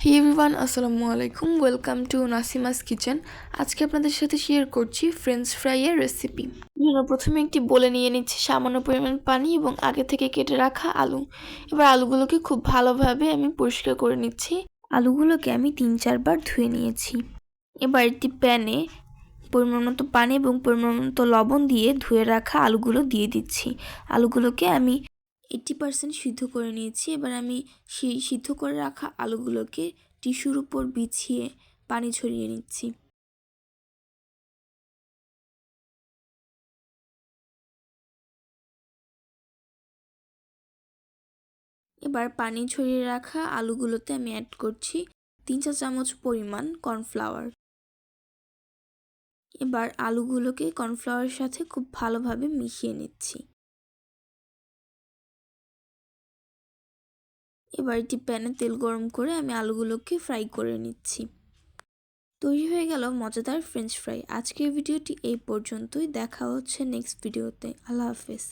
হে everyone, আসসালামু আলাইকুম। Welcome to Nasima's kitchen. আজকে আপনাদের সাথে শেয়ার করছি ফ্রেঞ্চ ফ্রাইয়ের রেসিপি। প্রথমে একটি বলে নিয়ে নিচ্ছি সামান্য পরিমাণ পানি এবং আগে থেকে কেটে রাখা আলু। এবার আলুগুলোকে খুব ভালোভাবে আমি পরিষ্কার করে নিচ্ছি। আলুগুলোকে আমি 3-4 বার ধুয়ে নিয়েছি। এবার একটি প্যানে পরিমাণ মতো পানি এবং পরিমাণ মতো লবণ দিয়ে ধুয়ে রাখা আলুগুলো দিয়ে দিচ্ছি। আলুগুলোকে আমি 80% সিদ্ধ করে নিয়েছি। এবার আমি সেই সিদ্ধ করে রাখা আলুগুলোকে টিস্যুর উপর বিছিয়ে পানি ছড়িয়ে নিচ্ছি। এবার পানি ছড়িয়ে রাখা আলুগুলোতে আমি অ্যাড করছি 3 চা চামচ পরিমাণ কর্নফ্লাওয়ার। এবার আলুগুলোকে কর্নফ্লাওয়ারের সাথে খুব ভালোভাবে মিশিয়ে নিচ্ছি। এবার একটি প্যানে তেল গরম করে আমি আলুগুলোকে ফ্রাই করে নিচ্ছি। তৈরি হয়ে গেল মজাদার ফ্রেঞ্চ ফ্রাই। আজকের ভিডিওটি এই পর্যন্তই। দেখা হচ্ছে নেক্সট ভিডিওতে। আল্লাহ হাফেজ।